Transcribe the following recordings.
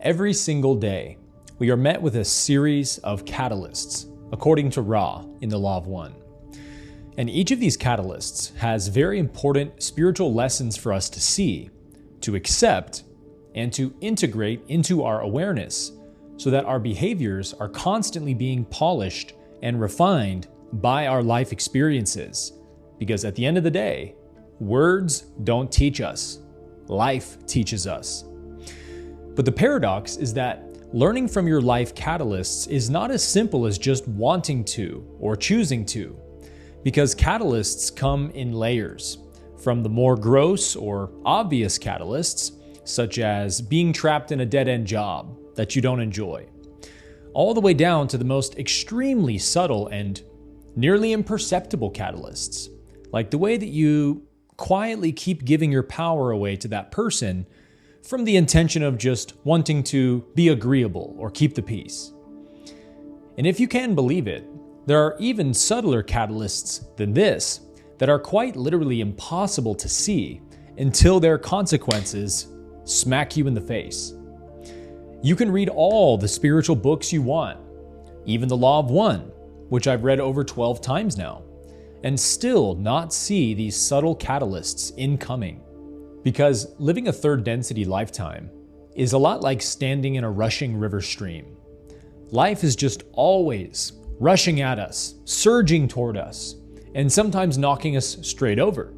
Every single day, we are met with a series of catalysts, according to Ra in the Law of One. And each of these catalysts has very important spiritual lessons for us to see, to accept, and to integrate into our awareness so that our behaviors are constantly being polished and refined by our life experiences. Because at the end of the day, words don't teach us, life teaches us. But the paradox is that learning from your life catalysts is not as simple as just wanting to or choosing to, because catalysts come in layers, from the more gross or obvious catalysts, such as being trapped in a dead-end job that you don't enjoy, all the way down to the most extremely subtle and nearly imperceptible catalysts, like the way that you quietly keep giving your power away to that person from the intention of just wanting to be agreeable or keep the peace. And if you can believe it, there are even subtler catalysts than this that are quite literally impossible to see until their consequences smack you in the face. You can read all the spiritual books you want, even the Law of One, which I've read over 12 times now, and still not see these subtle catalysts incoming. Because living a third density lifetime is a lot like standing in a rushing river stream. Life is just always rushing at us, surging toward us, and sometimes knocking us straight over.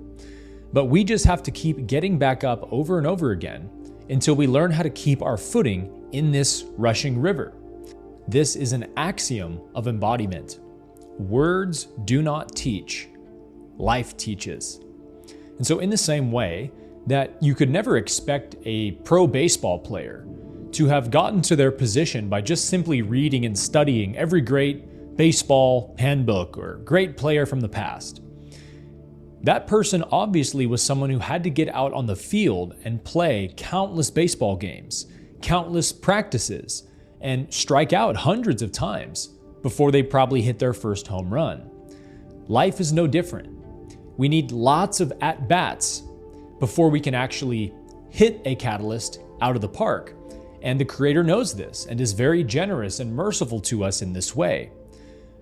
But we just have to keep getting back up over and over again until we learn how to keep our footing in this rushing river. This is an axiom of embodiment. Words do not teach, life teaches. And so in the same way that you could never expect a pro baseball player to have gotten to their position by just simply reading and studying every great baseball handbook or great player from the past. That person obviously was someone who had to get out on the field and play countless baseball games, countless practices, and strike out hundreds of times before they probably hit their first home run. Life is no different. We need lots of at-bats before we can actually hit a catalyst out of the park. And the Creator knows this and is very generous and merciful to us in this way.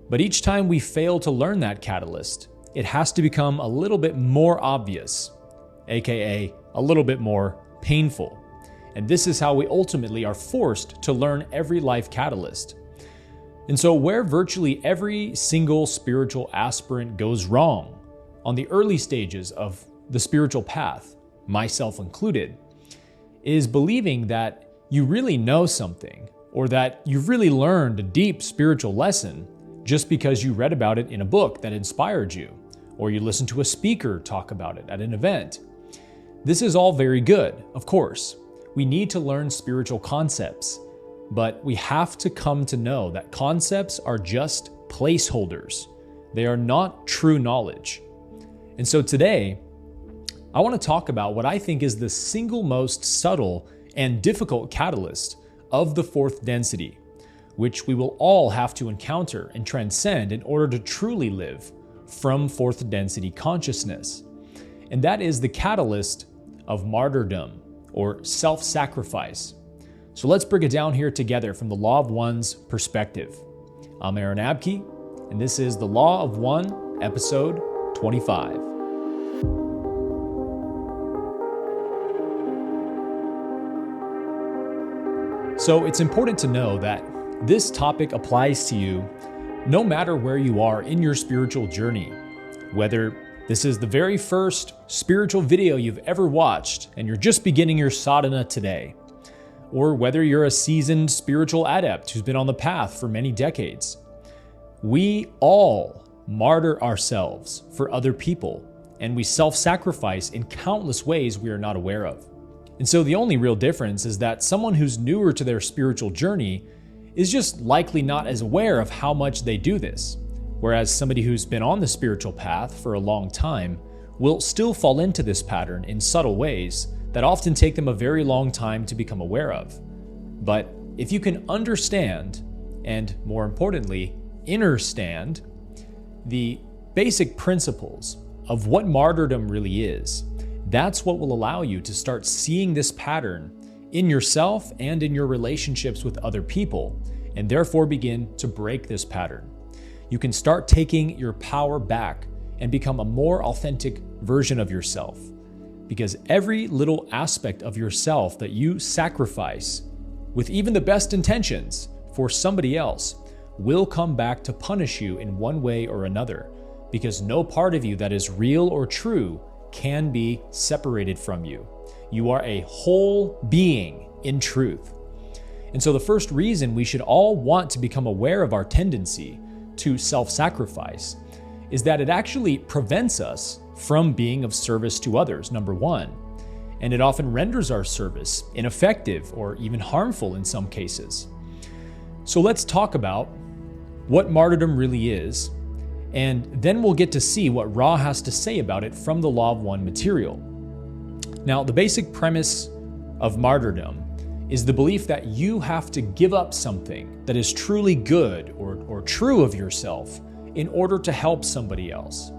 But each time we fail to learn that catalyst, it has to become a little bit more obvious, aka a little bit more painful. And this is how we ultimately are forced to learn every life catalyst. And so where virtually every single spiritual aspirant goes wrong on the early stages of the spiritual path, myself included, is believing that you really know something or that you've really learned a deep spiritual lesson just because you read about it in a book that inspired you, or you listened to a speaker talk about it at an event. This is all very good, of course. We need to learn spiritual concepts, but we have to come to know that concepts are just placeholders. They are not true knowledge. And so today, I want to talk about what I think is the single most subtle and difficult catalyst of the fourth density, which we will all have to encounter and transcend in order to truly live from fourth density consciousness. And that is the catalyst of martyrdom, or self-sacrifice. So let's break it down here together from the Law of One's perspective. I'm Aaron Abke, and this is the Law of One, episode 25. So it's important to know that this topic applies to you no matter where you are in your spiritual journey. Whether this is the very first spiritual video you've ever watched and you're just beginning your sadhana today, or whether you're a seasoned spiritual adept who's been on the path for many decades. We all martyr ourselves for other people, and we self-sacrifice in countless ways we are not aware of. And so the only real difference is that someone who's newer to their spiritual journey is just likely not as aware of how much they do this, whereas somebody who's been on the spiritual path for a long time will still fall into this pattern in subtle ways that often take them a very long time to become aware of. But if you can understand, and more importantly, understand the basic principles of what martyrdom really is, that's what will allow you to start seeing this pattern in yourself and in your relationships with other people, and therefore begin to break this pattern. You can start taking your power back and become a more authentic version of yourself. Because every little aspect of yourself that you sacrifice, with even the best intentions, for somebody else, will come back to punish you in one way or another. Because no part of you that is real or true can be separated from you. You are a whole being in truth. And so the first reason we should all want to become aware of our tendency to self-sacrifice is that it actually prevents us from being of service to others, number one. And it often renders our service ineffective or even harmful in some cases. So let's talk about what martyrdom really is, and then we'll get to see what Ra has to say about it from the Law of One material. Now, the basic premise of martyrdom is the belief that you have to give up something that is truly good or true of yourself in order to help somebody else.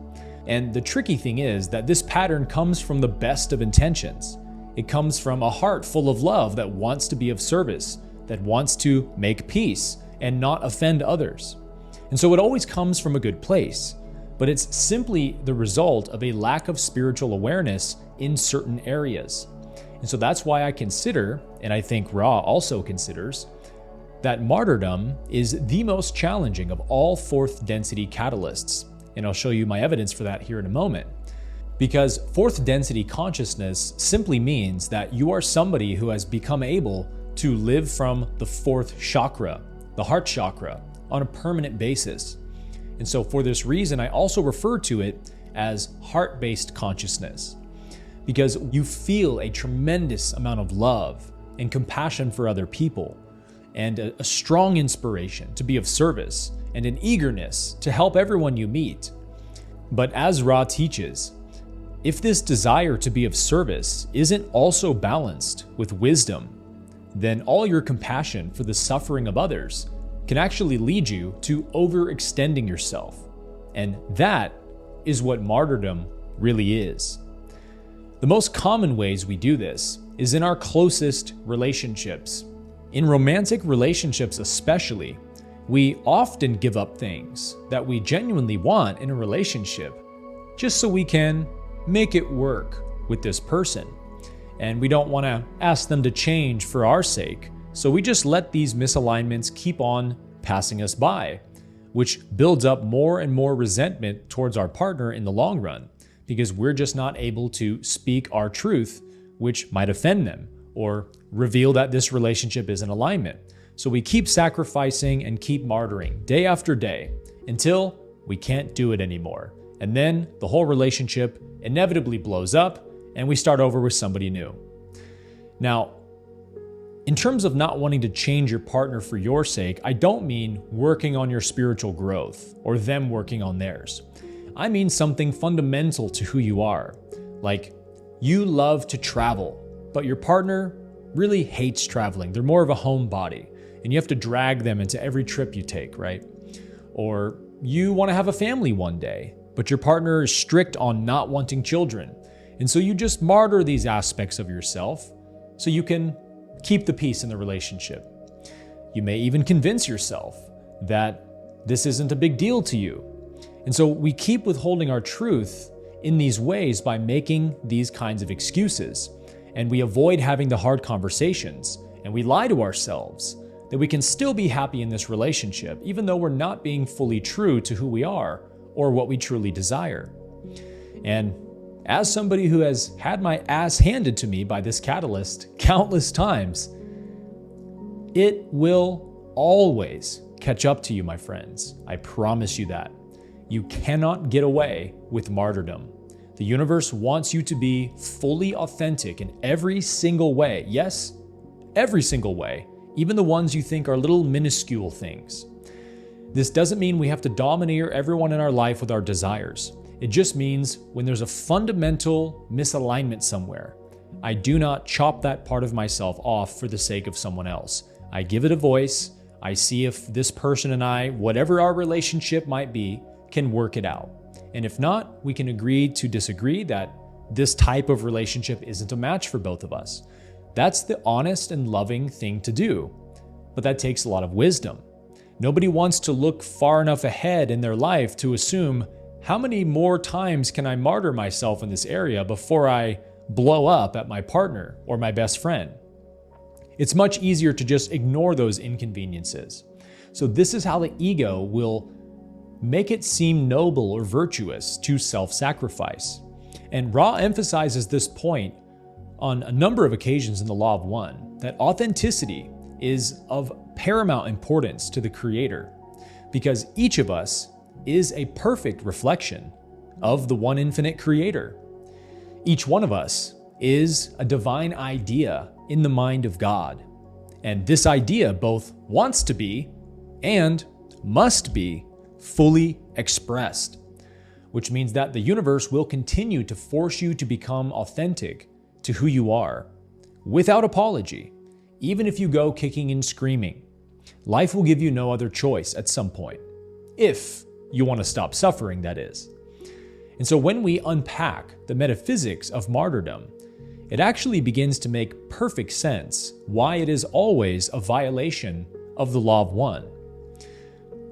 And the tricky thing is that this pattern comes from the best of intentions. It comes from a heart full of love that wants to be of service, that wants to make peace and not offend others. And so it always comes from a good place, but it's simply the result of a lack of spiritual awareness in certain areas. And so that's why I consider, and I think Ra also considers, that martyrdom is the most challenging of all fourth density catalysts. And I'll show you my evidence for that here in a moment. Because fourth density consciousness simply means that you are somebody who has become able to live from the fourth chakra, the heart chakra, on a permanent basis. And so for this reason, I also refer to it as heart-based consciousness, because you feel a tremendous amount of love and compassion for other people, and a strong inspiration to be of service, and an eagerness to help everyone you meet. But as Ra teaches, if this desire to be of service isn't also balanced with wisdom, then all your compassion for the suffering of others can actually lead you to overextending yourself. And that is what martyrdom really is. The most common ways we do this is in our closest relationships. In romantic relationships especially, we often give up things that we genuinely want in a relationship just so we can make it work with this person. And we don't want to ask them to change for our sake, so we just let these misalignments keep on passing us by, which builds up more and more resentment towards our partner in the long run, because we're just not able to speak our truth, which might offend them or reveal that this relationship is in alignment. So we keep sacrificing and keep martyring day after day until we can't do it anymore. And then the whole relationship inevitably blows up and we start over with somebody new. Now, in terms of not wanting to change your partner for your sake, I don't mean working on your spiritual growth or them working on theirs. I mean something fundamental to who you are. Like, you love to travel, but your partner really hates traveling. They're more of a homebody, and you have to drag them into every trip you take, right? Or you want to have a family one day, but your partner is strict on not wanting children. And so you just martyr these aspects of yourself so you can keep the peace in the relationship. You may even convince yourself that this isn't a big deal to you. And so we keep withholding our truth in these ways by making these kinds of excuses. And we avoid having the hard conversations, and we lie to ourselves that we can still be happy in this relationship, even though we're not being fully true to who we are or what we truly desire. And as somebody who has had my ass handed to me by this catalyst countless times, it will always catch up to you, my friends. I promise you that. You cannot get away with martyrdom. The universe wants you to be fully authentic in every single way. Yes, every single way, even the ones you think are little minuscule things. This doesn't mean we have to domineer everyone in our life with our desires. It just means when there's a fundamental misalignment somewhere, I do not chop that part of myself off for the sake of someone else. I give it a voice. I see if this person and I, whatever our relationship might be, can work it out. And if not, we can agree to disagree that this type of relationship isn't a match for both of us. That's the honest and loving thing to do. But that takes a lot of wisdom. Nobody wants to look far enough ahead in their life to assume, how many more times can I martyr myself in this area before I blow up at my partner or my best friend? It's much easier to just ignore those inconveniences. So this is how the ego will make it seem noble or virtuous to self-sacrifice. And Ra emphasizes this point on a number of occasions in the Law of One, that authenticity is of paramount importance to the Creator, because each of us is a perfect reflection of the one infinite Creator. Each one of us is a divine idea in the mind of God. And this idea both wants to be and must be fully expressed, which means that the universe will continue to force you to become authentic to who you are, without apology, even if you go kicking and screaming. Life will give you no other choice at some point, if you want to stop suffering, that is. And so when we unpack the metaphysics of martyrdom, it actually begins to make perfect sense why it is always a violation of the Law of One.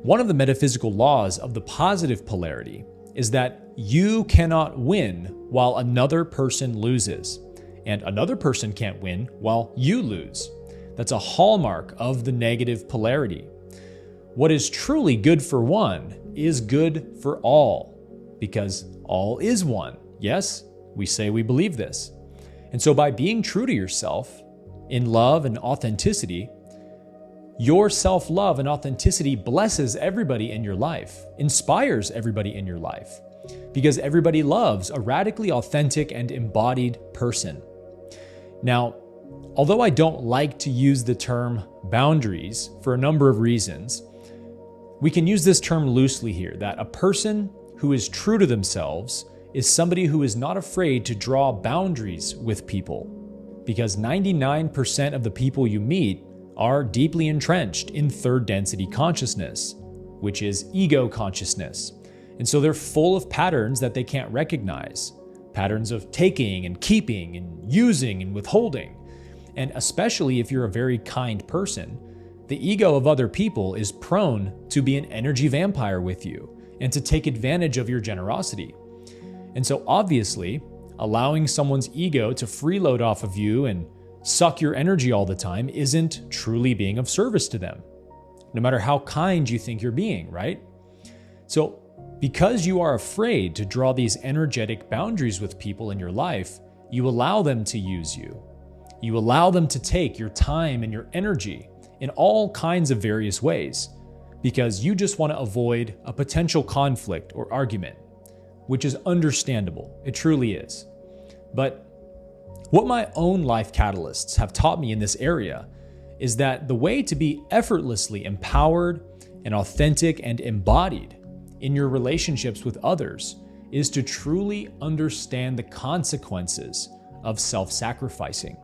One of the metaphysical laws of the positive polarity is that you cannot win while another person loses, and another person can't win while you lose. That's a hallmark of the negative polarity. What is truly good for one is good for all, because all is one. Yes, we say we believe this. And so by being true to yourself in love and authenticity, your self-love and authenticity blesses everybody in your life, inspires everybody in your life, because everybody loves a radically authentic and embodied person. Now, although I don't like to use the term boundaries for a number of reasons, we can use this term loosely here, that a person who is true to themselves is somebody who is not afraid to draw boundaries with people, because 99% of the people you meet are deeply entrenched in third density consciousness, which is ego consciousness. And so they're full of patterns that they can't recognize, patterns of taking and keeping and using and withholding. And especially if you're a very kind person, the ego of other people is prone to be an energy vampire with you and to take advantage of your generosity. And so obviously, allowing someone's ego to freeload off of you and suck your energy all the time isn't truly being of service to them, no matter how kind you think you're being, right? So because you are afraid to draw these energetic boundaries with people in your life, you allow them to use you. You allow them to take your time and your energy in all kinds of various ways, because you just want to avoid a potential conflict or argument, which is understandable. It truly is. But what my own life catalysts have taught me in this area is that the way to be effortlessly empowered and authentic and embodied in your relationships with others is to truly understand the consequences of self-sacrificing.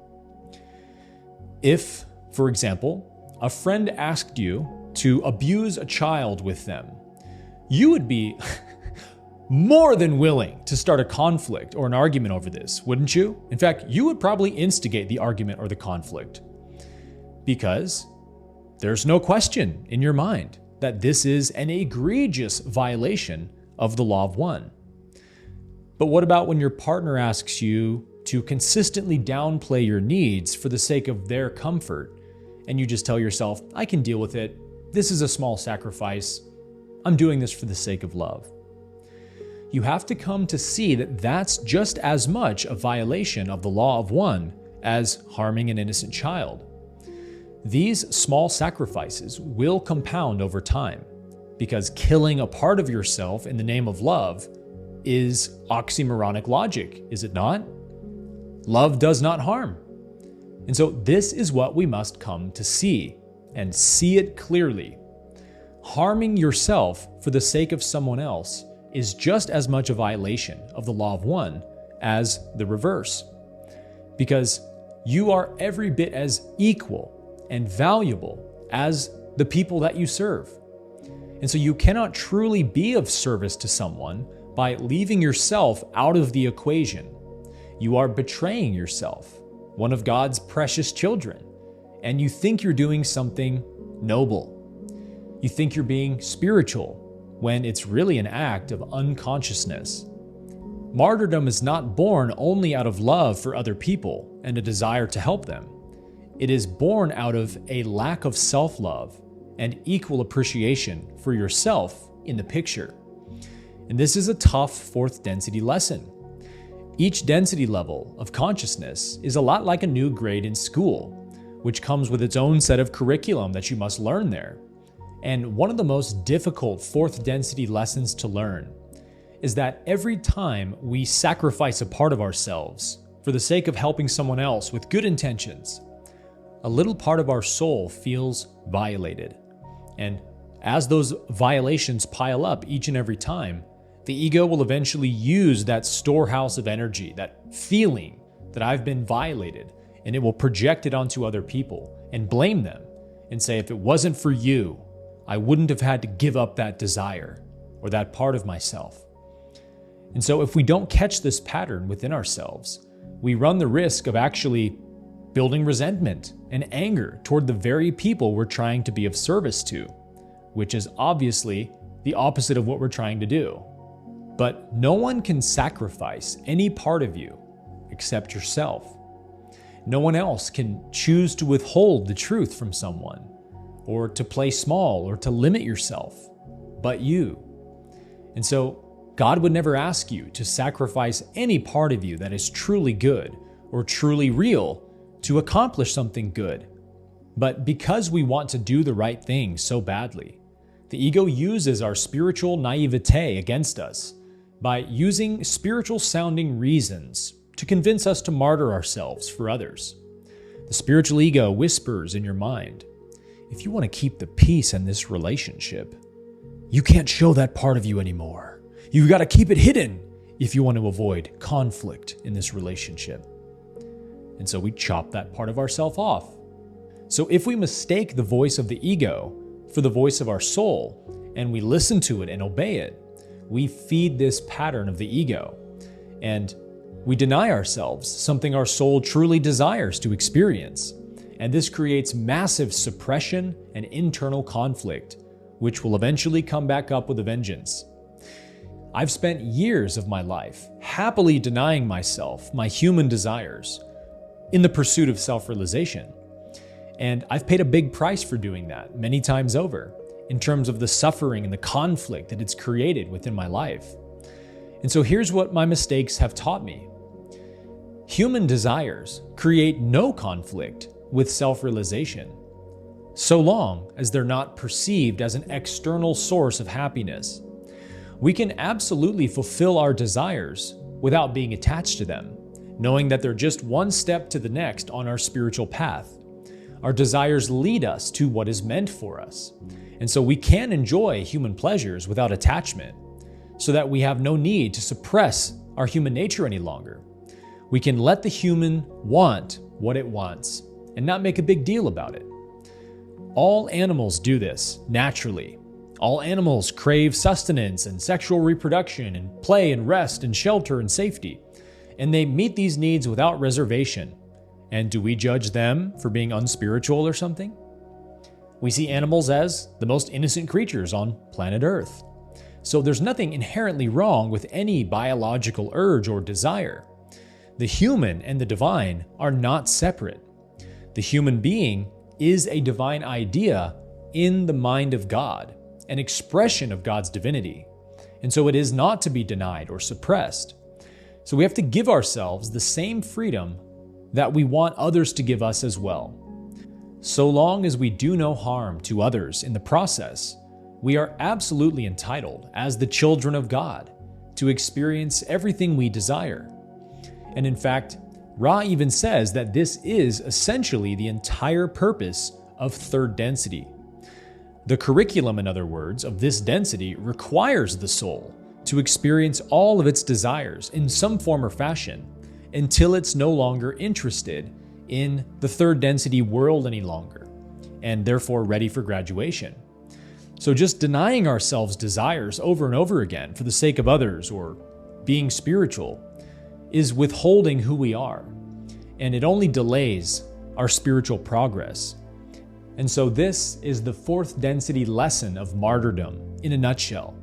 If, for example, a friend asked you to abuse a child with them, you would be more than willing to start a conflict or an argument over this, wouldn't you? In fact, you would probably instigate the argument or the conflict, because there's no question in your mind that this is an egregious violation of the Law of One. But what about when your partner asks you to consistently downplay your needs for the sake of their comfort, and you just tell yourself, I can deal with it, this is a small sacrifice, I'm doing this for the sake of love? You have to come to see that that's just as much a violation of the Law of One as harming an innocent child. These small sacrifices will compound over time, because killing a part of yourself in the name of love is oxymoronic logic, is it not? Love does not harm. And so this is what we must come to see, and see it clearly. Harming yourself for the sake of someone else is just as much a violation of the Law of One as the reverse, because you are every bit as equal and valuable as the people that you serve. And so you cannot truly be of service to someone by leaving yourself out of the equation. You are betraying yourself. one of God's precious children, and you think you're doing something noble. You think you're being spiritual, when it's really an act of unconsciousness. Martyrdom is not born only out of love for other people and a desire to help them. It is born out of a lack of self-love and equal appreciation for yourself in the picture. And this is a tough fourth density lesson. Each density level of consciousness is a lot like a new grade in school, which comes with its own set of curriculum that you must learn there. And one of the most difficult fourth density lessons to learn is that every time we sacrifice a part of ourselves for the sake of helping someone else with good intentions, a little part of our soul feels violated. And as those violations pile up each and every time, the ego will eventually use that storehouse of energy, that feeling that I've been violated, and it will project it onto other people and blame them and say, if it wasn't for you, I wouldn't have had to give up that desire or that part of myself. And so if we don't catch this pattern within ourselves, we run the risk of actually building resentment and anger toward the very people we're trying to be of service to, which is obviously the opposite of what we're trying to do. But no one can sacrifice any part of you except yourself. No one else can choose to withhold the truth from someone, or to play small, or to limit yourself, but you. And so God would never ask you to sacrifice any part of you that is truly good or truly real to accomplish something good. But because we want to do the right thing so badly, the ego uses our spiritual naivete against us by using spiritual sounding reasons to convince us to martyr ourselves for others. The spiritual ego whispers in your mind, if you want to keep the peace in this relationship, you can't show that part of you anymore. You've got to keep it hidden if you want to avoid conflict in this relationship. And so we chop that part of ourself off. So if we mistake the voice of the ego for the voice of our soul, and we listen to it and obey it, we feed this pattern of the ego, and we deny ourselves something our soul truly desires to experience. And this creates massive suppression and internal conflict, which will eventually come back up with a vengeance. I've spent years of my life happily denying myself my human desires in the pursuit of self-realization. And I've paid a big price for doing that many times over, in terms of the suffering and the conflict that it's created within my life. And so here's what my mistakes have taught me. Human desires create no conflict with self-realization, so long as they're not perceived as an external source of happiness. We can absolutely fulfill our desires without being attached to them, knowing that they're just one step to the next on our spiritual path. Our desires lead us to what is meant for us. And so we can enjoy human pleasures without attachment, so that we have no need to suppress our human nature any longer. We can let the human want what it wants and not make a big deal about it. All animals do this naturally. All animals crave sustenance and sexual reproduction and play and rest and shelter and safety. And they meet these needs without reservation. And do we judge them for being unspiritual or something? We see animals as the most innocent creatures on planet Earth. So there's nothing inherently wrong with any biological urge or desire. The human and the divine are not separate. The human being is a divine idea in the mind of God, an expression of God's divinity. And so it is not to be denied or suppressed. So we have to give ourselves the same freedom that we want others to give us as well. So long as we do no harm to others in the process, we are absolutely entitled, as the children of God, to experience everything we desire. And in fact, Ra even says that this is essentially the entire purpose of third density. The curriculum, in other words, of this density requires the soul to experience all of its desires in some form or fashion until it's no longer interested in the third density world any longer, and therefore ready for graduation. So just denying ourselves desires over and over again for the sake of others or being spiritual is withholding who we are. and it only delays our spiritual progress. And so this is the fourth density lesson of martyrdom in a nutshell.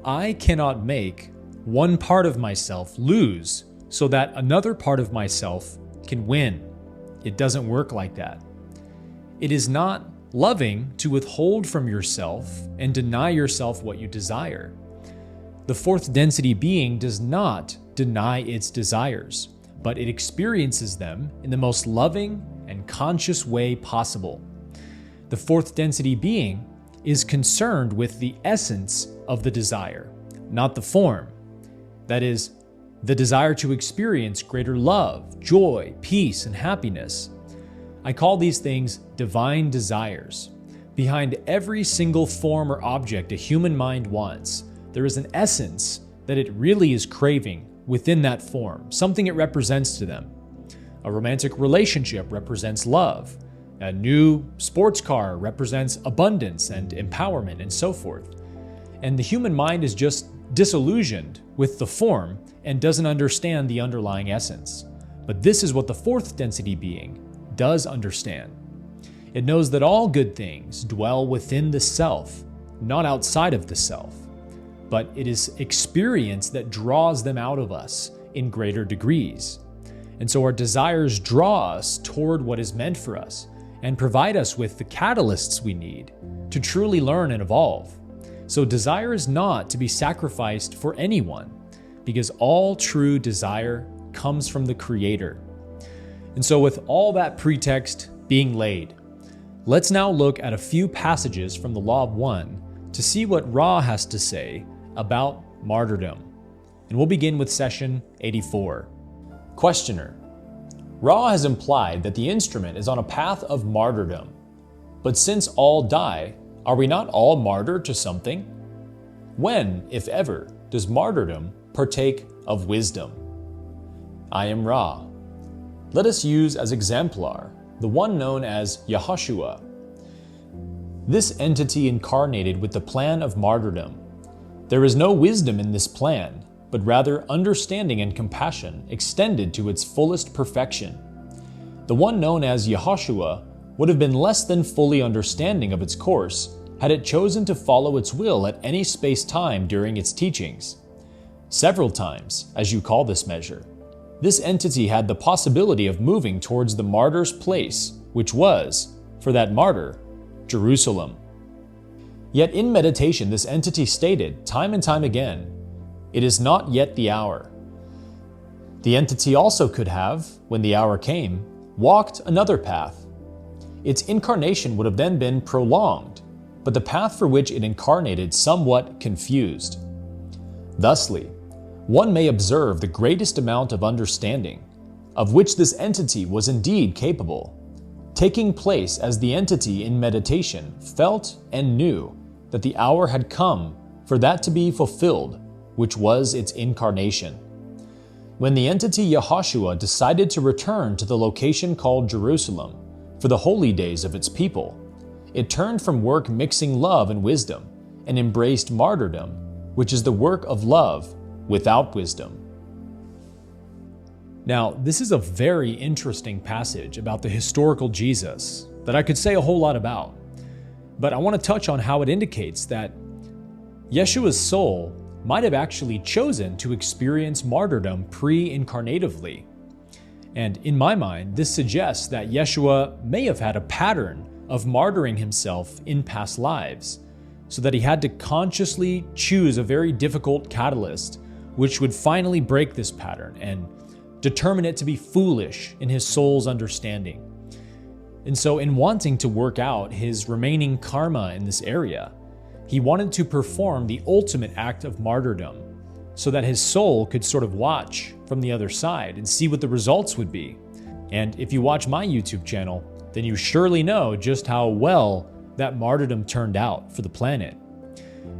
I cannot make one part of myself lose so that another part of myself can win. It doesn't work like that. It is not loving to withhold from yourself and deny yourself what you desire. The fourth density being does not deny its desires, but it experiences them in the most loving and conscious way possible. The fourth density being is concerned with the essence of the desire, not the form. That is, the desire to experience greater love, joy, peace, and happiness. I call these things divine desires. Behind every single form or object a human mind wants, there is an essence that it really is craving within that form, something it represents to them. A romantic relationship represents love. A new sports car represents abundance and empowerment and so forth. And the human mind is just disillusioned with the form and doesn't understand the underlying essence. But this is what the fourth density being does understand. It knows that all good things dwell within the self, not outside of the self. But it is experience that draws them out of us in greater degrees. And so our desires draw us toward what is meant for us and provide us with the catalysts we need to truly learn and evolve. So desire is not to be sacrificed for anyone, because all true desire comes from the Creator. And so with all that pretext being laid, let's now look at a few passages from the Law of One to see what Ra has to say about martyrdom. And we'll begin with session 84. Questioner: Ra has implied that the instrument is on a path of martyrdom. But since all die, are we not all martyred to something? When, if ever, does martyrdom partake of wisdom? I am Ra. Let us use as exemplar the one known as Yahushua. This entity incarnated with the plan of martyrdom. There is no wisdom in this plan, but rather understanding and compassion extended to its fullest perfection. The one known as Yahushua would have been less than fully understanding of its course had it chosen to follow its will at any space-time during its teachings. Several times, as you call this measure, this entity had the possibility of moving towards the martyr's place, which was, for that martyr, Jerusalem. Yet in meditation, this entity stated, time and time again, "It is not yet the hour." The entity also could have, when the hour came, walked another path. Its incarnation would have then been prolonged, but the path for which it incarnated somewhat confused. Thusly, one may observe the greatest amount of understanding, of which this entity was indeed capable, taking place as the entity in meditation felt and knew that the hour had come for that to be fulfilled, which was its incarnation. When the entity Yahushua decided to return to the location called Jerusalem for the holy days of its people, it turned from work mixing love and wisdom and embraced martyrdom, which is the work of love without wisdom. Now, this is a very interesting passage about the historical Jesus that I could say a whole lot about, but I want to touch on how it indicates that Yeshua's soul might have actually chosen to experience martyrdom pre-incarnatively. And in my mind, this suggests that Yeshua may have had a pattern of martyring himself in past lives, so that he had to consciously choose a very difficult catalyst, which would finally break this pattern and determine it to be foolish in his soul's understanding. And so in wanting to work out his remaining karma in this area, he wanted to perform the ultimate act of martyrdom so that his soul could sort of watch from the other side and see what the results would be. And if you watch my YouTube channel, then you surely know just how well that martyrdom turned out for the planet.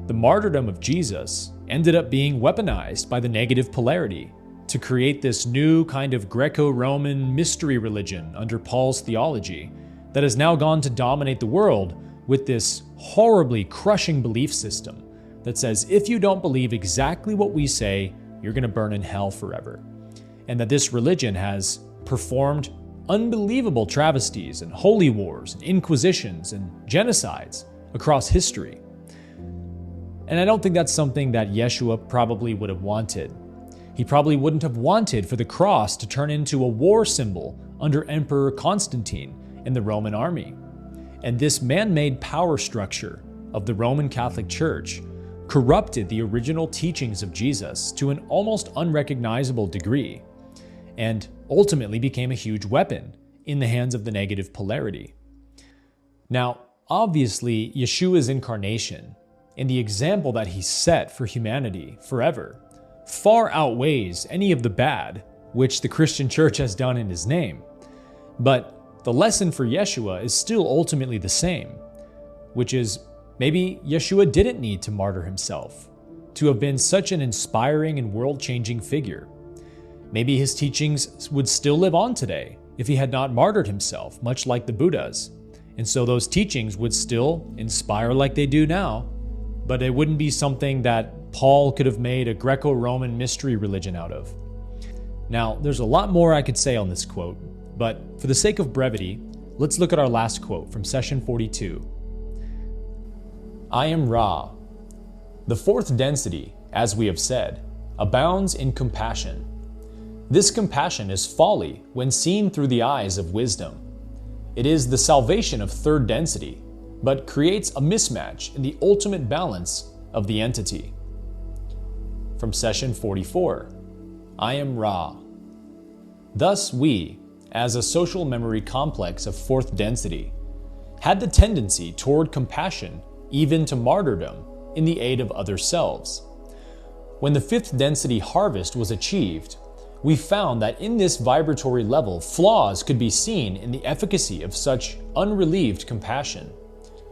The martyrdom of Jesus ended up being weaponized by the negative polarity to create this new kind of Greco-Roman mystery religion under Paul's theology that has now gone to dominate the world with this horribly crushing belief system that says if you don't believe exactly what we say, you're going to burn in hell forever. And that this religion has performed unbelievable travesties and holy wars and inquisitions and genocides across history. And I don't think that's something that Yeshua probably would have wanted. He probably wouldn't have wanted for the cross to turn into a war symbol under Emperor Constantine and the Roman army. And this man-made power structure of the Roman Catholic Church corrupted the original teachings of Jesus to an almost unrecognizable degree, and ultimately became a huge weapon in the hands of the negative polarity. Now, obviously, Yeshua's incarnation and the example that he set for humanity forever far outweighs any of the bad which the Christian church has done in his name. But the lesson for Yeshua is still ultimately the same, which is maybe Yeshua didn't need to martyr himself to have been such an inspiring and world-changing figure. Maybe his teachings would still live on today if he had not martyred himself, much like the Buddhas. And so those teachings would still inspire like they do now, but it wouldn't be something that Paul could have made a Greco-Roman mystery religion out of. Now, there's a lot more I could say on this quote, but for the sake of brevity, let's look at our last quote from session 42. I am Ra. The fourth density, as we have said, abounds in compassion. This compassion is folly when seen through the eyes of wisdom. It is the salvation of third density, but creates a mismatch in the ultimate balance of the entity. From session 44, I am Ra. Thus we, as a social memory complex of fourth density, had the tendency toward compassion, even to martyrdom, in the aid of other selves. When the fifth density harvest was achieved, we found that in this vibratory level, flaws could be seen in the efficacy of such unrelieved compassion.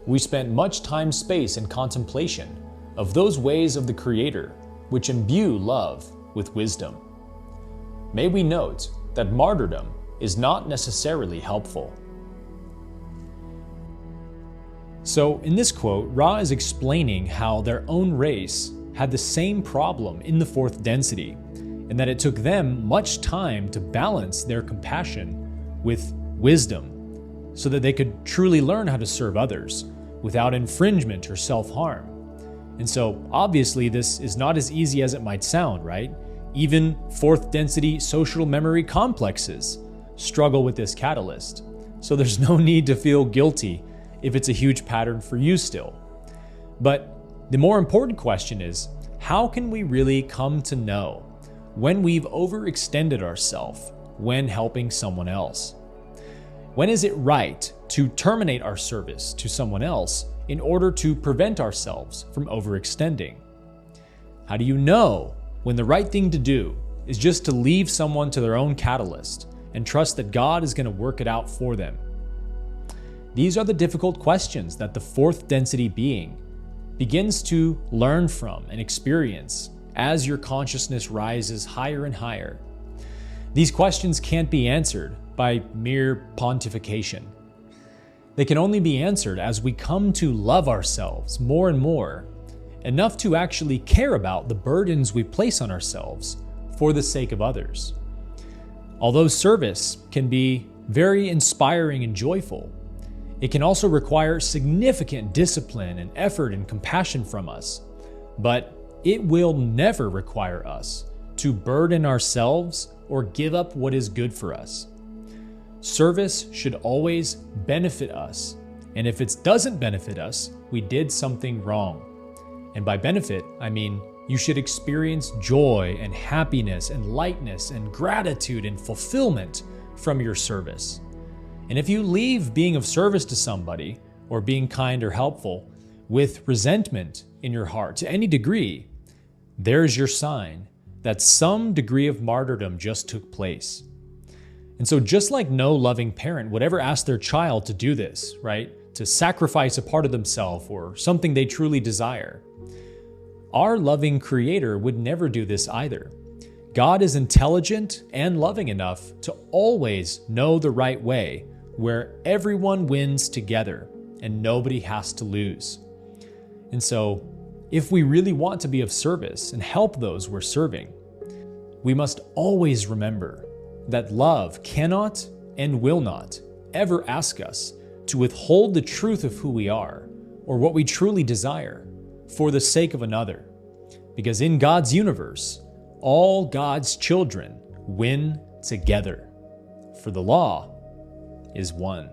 We spent much time, space, and contemplation of those ways of the Creator which imbue love with wisdom. May we note that martyrdom is not necessarily helpful. So in this quote, Ra is explaining how their own race had the same problem in the fourth density, and that it took them much time to balance their compassion with wisdom so that they could truly learn how to serve others without infringement or self-harm. And so obviously this is not as easy as it might sound, right? Even fourth density social memory complexes struggle with this catalyst. So there's no need to feel guilty if it's a huge pattern for you still. But the more important question is, how can we really come to know when we've overextended ourselves when helping someone else? When is it right to terminate our service to someone else in order to prevent ourselves from overextending? How do you know when the right thing to do is just to leave someone to their own catalyst and trust that God is going to work it out for them? These are the difficult questions that the fourth density being begins to learn from and experience as your consciousness rises higher and higher. These questions can't be answered by mere pontification. They can only be answered as we come to love ourselves more and more, enough to actually care about the burdens we place on ourselves for the sake of others. Although service can be very inspiring and joyful, it can also require significant discipline and effort and compassion from us, but it will never require us to burden ourselves or give up what is good for us. Service should always benefit us, and if it doesn't benefit us, we did something wrong. And by benefit, I mean you should experience joy and happiness and lightness and gratitude and fulfillment from your service. And if you leave being of service to somebody, or being kind or helpful, with resentment in your heart to any degree, there's your sign that some degree of martyrdom just took place. And so just like no loving parent would ever ask their child to do this, right? To sacrifice a part of themselves or something they truly desire, our loving Creator would never do this either. God is intelligent and loving enough to always know the right way, where everyone wins together and nobody has to lose. And so, if we really want to be of service and help those we're serving, we must always remember that love cannot and will not ever ask us to withhold the truth of who we are or what we truly desire for the sake of another. Because in God's universe, all God's children win together, for the law is one.